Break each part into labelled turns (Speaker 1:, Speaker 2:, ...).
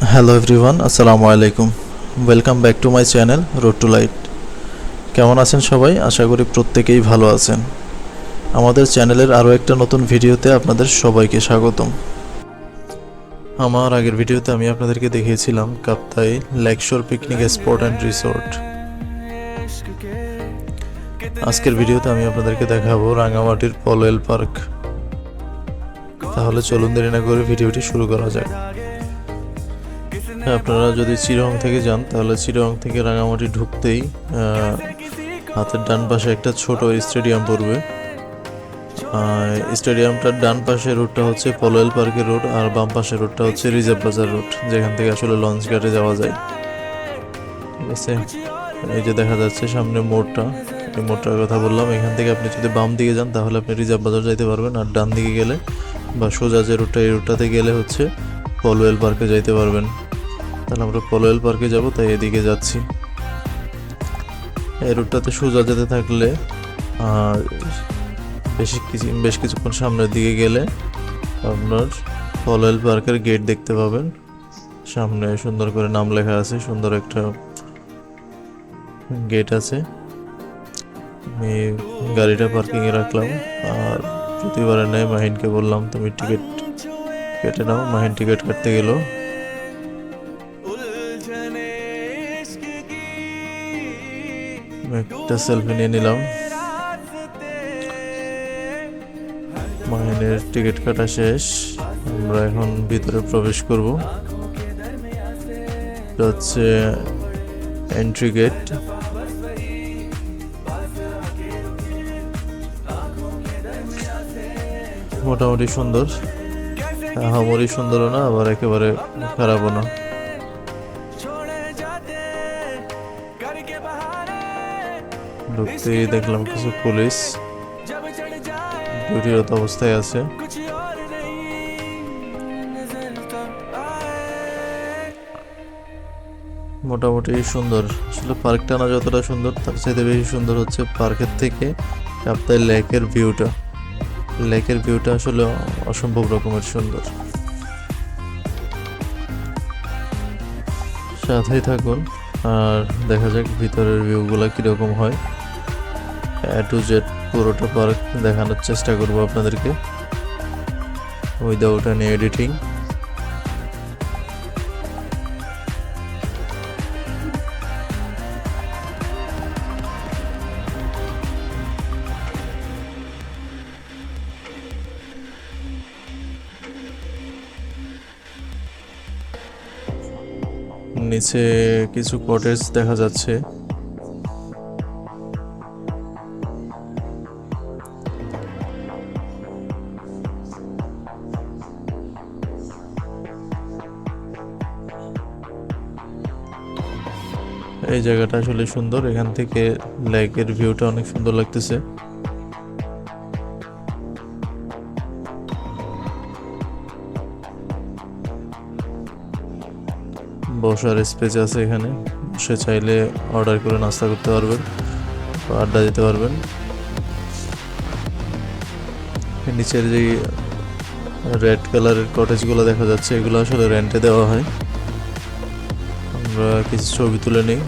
Speaker 1: Hello everyone, আসসালামু আলাইকুম। Welcome back to my channel road to light. কেমন আছেন সবাই? আশা করি প্রত্যেকেই ভালো আছেন। আমাদের চ্যানেলের আরও একটা নতুন ভিডিওতে আপনাদের সবাইকে স্বাগতম। আমার আগের ভিডিওতে আমি আপনাদেরকে দেখিয়েছিলাম Kaptai Lakeshore picnic spot and resort. আজকের ভিডিওতে আমি আপনাদেরকে দেখাবো রাঙামাটির পলওয়েল পার্ক। তাহলে চলুন দেরি না করে ভিডিওটি শুরু করা যাক। আপনারা যদি চিরং থেকে যান তাহলে চিরং থেকে রাঙামাটি ঢুকতেই হাতের ডান পাশে একটা ছোট স্টেডিয়াম পড়বে। স্টেডিয়ামটার ডান পাশের রোডটা হচ্ছে পলওয়েল পার্কের রোড, আর বাম পাশের রোডটা হচ্ছে রিজার্ভ বাজার রোড, যেখান থেকে আসলে লঞ্চ ঘাটে যাওয়া যায়। ঠিক আছে, এই যে দেখা যাচ্ছে সামনে মোড়টা, এই মোড়টার কথা বললাম। এখান থেকে আপনি যদি বাম দিকে যান তাহলে আপনি রিজার্ভ বাজার যাইতে পারবেন, আর ডান দিকে গেলে বা সোজা যে রোডটা, এই রোডটাতে গেলে হচ্ছে পলওয়েল পার্কে যাইতে পারবেন। তাহলে আমরা পলওয়েল পার্কে যাব, তাই এদিকে যাচ্ছি। এই রুটটাতে সোজা যেতে থাকলে বেশ কিছুক্ষণ সামনের দিকে গেলে আপনার পলওয়েল পার্কের গেট দেখতে পাবেন। সামনে সুন্দর করে নাম লেখা আছে, সুন্দর একটা গেট আছে। আমি গাড়িটা পার্কিংয়ে রাখলাম, আর প্রতিবারে নেয় মাহিনকে বললাম তুমি টিকিট কেটে নাও। মাহিন টিকিট কাটতে গেল। একটা সেলফি নিয়ে নিলাম। মাহিনের টিকিট কাটা শেষ, আমরা এখন ভিতরে প্রবেশ করব। এটা হচ্ছে এন্ট্রি গেট। মোটামুটি সুন্দর, আহামরি সুন্দরও না, আবার একেবারে খারাপও না। ঢুকতেই দেখলাম কিছু পুলিশ ডিউটিরত অবস্থায় আছে। মোটামুটি সুন্দর। আসলে পার্কটা না যতটা সুন্দর, তার চাইতে বেশি সুন্দর হচ্ছে পার্কের থেকে কাপ্তাই লেকের ভিউটা। লেকের ভিউটা আসলে অসম্ভব রকমের সুন্দর। সাথেই থাকুন আর দেখা যাক ভিতরের ভিউগুলো কীরকম হয়। এ টু জেড পুরোটা পার্ক দেখানোর চেষ্টা করব আপনাদেরকে উইদাউট এনি এডিটিং। নিচে কিছু কটেজ দেখা যাচ্ছে। এই জায়গাটা আসলে সুন্দর, এখান থেকে লেকের ভিউটা অনেক সুন্দর লাগতেছে। বসার স্পেস আছে এখানে, বসে চাইলে অর্ডার করে নাস্তা করতে পারবেন, আড্ডা দিতে পারবেন। নিচের যে রেড কালারের কটেজগুলো দেখা যাচ্ছে, এগুলো আসলে রেন্টে দেওয়া হয়। আমরা কিছু ছবি তুলে নিই।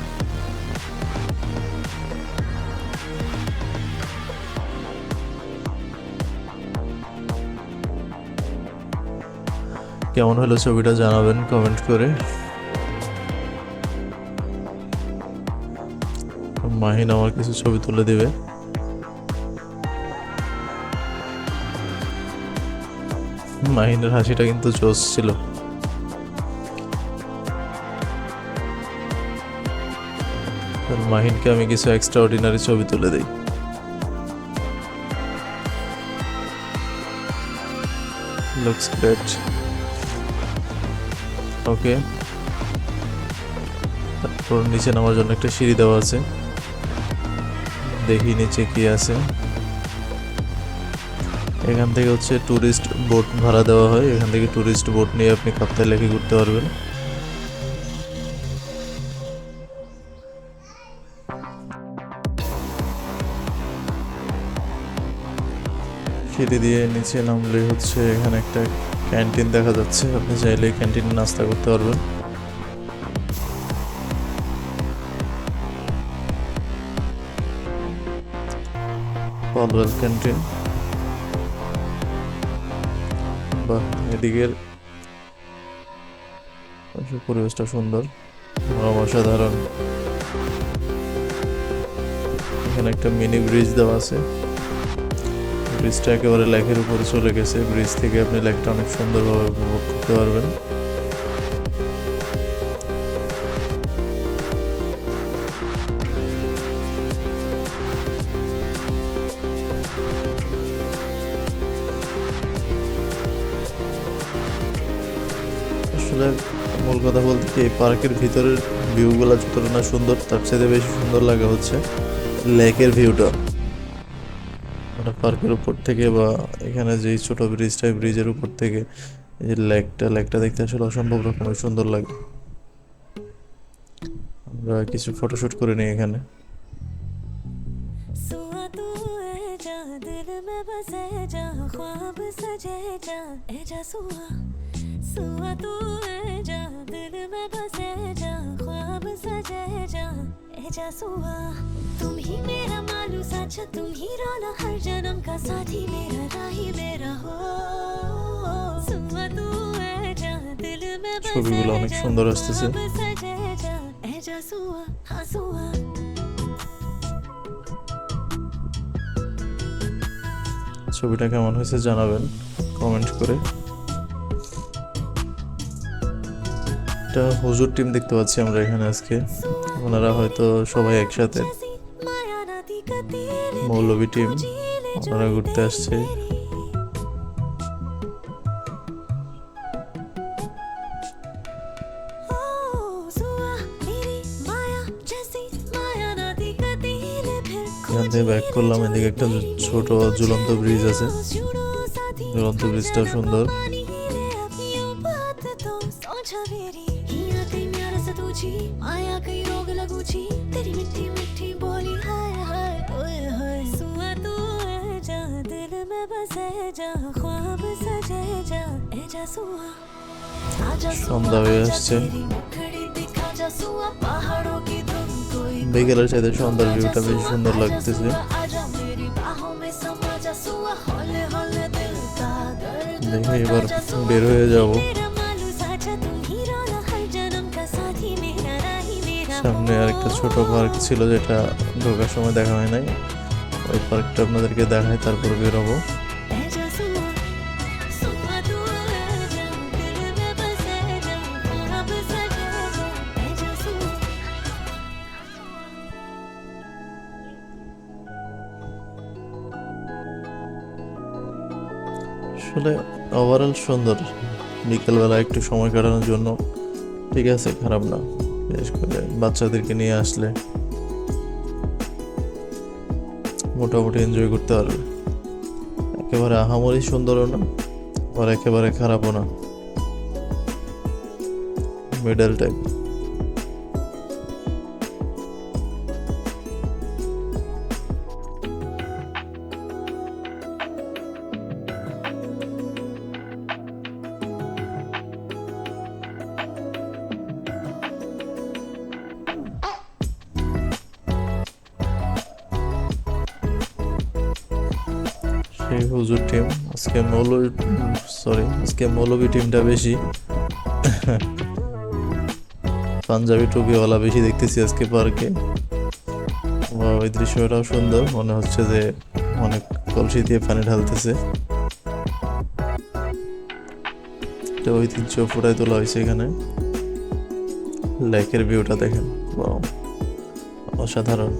Speaker 1: কেমন হলো ছবিটা জানাবেন কমেন্ট করে। মাহিন আমার কিছু ছবি তুলে দিবে। মাহিনের হাসিটা কিন্তু জোশ ছিল। মাহিনকে আমি কিছু এক্সট্রা অর্ডিনারি ছবি তুলে দিই। Looks great. ওকে, তারপর নিচে নামার জন্য একটা সিঁড়ি দেওয়া আছে, দেখি নিচে কি আছে। এখান থেকে হচ্ছে ট্যুরিস্ট বোট ভাড়া দেওয়া হয়, এখান থেকে ট্যুরিস্ট বোট নিয়ে আপনি কাপ্তাই লেকে ঘুরতে পারবেন। সিঁড়ি দিয়ে নিচে নামলে হচ্ছে এখানে একটা ক্যান্টিন দেখা যাচ্ছে, আপনি চাইলে ক্যান্টিনে নাস্তা করতে পারবেন। কলওয়েল ক্যান্টিন। বাহ, এদিকের পরিবেশটা সুন্দর, অসাধারণ। এখানে একটা মিনি ব্রিজ দেওয়া আছে, ব্রিজটা একেবারে লেকের উপরে চলে গেছে। ব্রিজ থেকে আপনি লেকটা অনেক সুন্দরভাবে উপভোগ করতে পারবেন। আসলে মূল কথা বলতে কি, এই পার্কের ভিতরের ভিউগুলো যতটা না সুন্দর, তার চেয়ে বেশি সুন্দর লাগে হচ্ছে লেকের ভিউটা। ওটা পার্কের উপর থেকে বা এখানে যে ছোট ব্রিজটা, ব্রিজের উপর থেকে এই যে লেকটা দেখতে আসলে অসম্ভব রকমের সুন্দর লাগে। আমরা কিছু ফটোশুট করে নিই এখানে।
Speaker 2: सुआ तू है जा दिल में बसे जा ख्वाब सजे जा ए जा सुआ तू है जा दिल में बसे जा ख्वाब सजे जा ए जा सुआ। तुम ही मेरा मालू सच, तुम ही रोना हर जन्म का साथी, मेरा राही मेरा हो। सुआ तू है जा दिल में बसे
Speaker 1: ছবিগুলো অনেক সুন্দর আসতেছে।
Speaker 2: ख्वाब सजे जा ए जा सुआ हाँ सुआ।
Speaker 1: ছবিটা কেমন হয়েছে জানাবেন কমেন্ট করে। একটা হুজুর টিম দেখতে পাচ্ছি আমরা এখানে আজকে। ওনারা হয়তো সবাই একসাথে, মৌলবী টিম, ওনারা ঘুরতে আসছে। এখান থেকে ব্যাক করলাম, এদিকে একটা ছোট ঝুলন্ত ব্রিজ আছে, ঝুলন্ত ব্রিজটাও সুন্দর। সন্ধ্যা হয়ে আসছে, বিকেলের সাথে সন্ধ্যার ভিউটা বেশি সুন্দর লাগতেছে। দেখে এবার বের হয়ে যাব। সামনে আরেকটা ছোট পার্ক ছিল যেটা ঢোকার সময় দেখা হয় নাই, ওই পার্কটা আপনাদেরকে দেখায় তারপর বেরোবো। আসলে ওভারঅল সুন্দর, বিকেলবেলা একটু সময় কাটানোর জন্য ঠিক আছে, খারাপ না। বিশেষ করে বাচ্চাদেরকে নিয়ে আসলে মোটামুটি এনজয় করতে পারবে। একেবারে আহামরি সুন্দরও না, আর একেবারে খারাপও না, মিডল টাইপ। সেই হুজুর টিম আজকে আজকে মৌলবী টিমটা বেশি, পাঞ্জাবি টুপিওয়ালা বেশি দেখতেছি আজকে পার্কে। ওই দৃশ্যটাও সুন্দর, মনে হচ্ছে যে অনেক কলসি দিয়ে পানি ঢালতেছে। একটা ঐতিহ্য ফুটায় তোলা হয়েছে এখানে। লেকের ভিউটা দেখেন, অসাধারণ।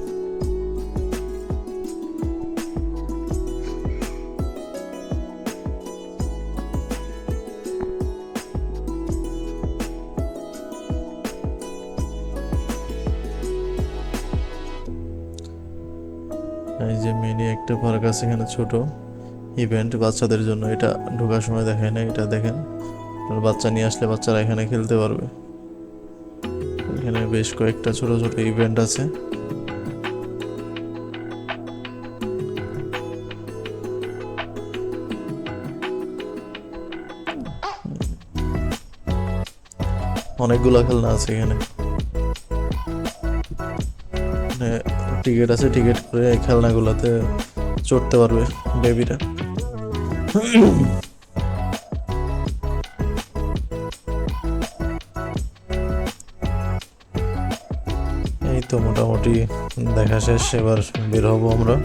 Speaker 1: এই যে মিনি একটা পার্ক আছে এখানে, ছোট ইভেন্ট বাচ্চাদের জন্য। এটা ঢোকার সময় দেখায় না, এটা দেখেন, বাচ্চা নিয়ে আসলে বাচ্চারা এখানে খেলতে পারবে। এখানে বেশ কয়েকটা ছোট ছোট ইভেন্ট আছে। অনেকগুলা খেলনা আছে এখানে, টিকিট আছে, টিকিট করে খেলনাগুলোতে চড়তে পারবে বেবিরা। এই তো মোটামুটি দেখা শেষ, এবার বের হবো আমরা।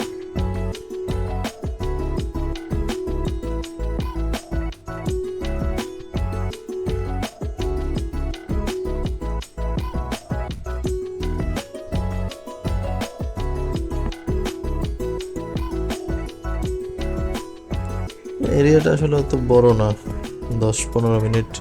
Speaker 1: এরিয়াটা আসলে অত বড় না, 10-15 মিনিট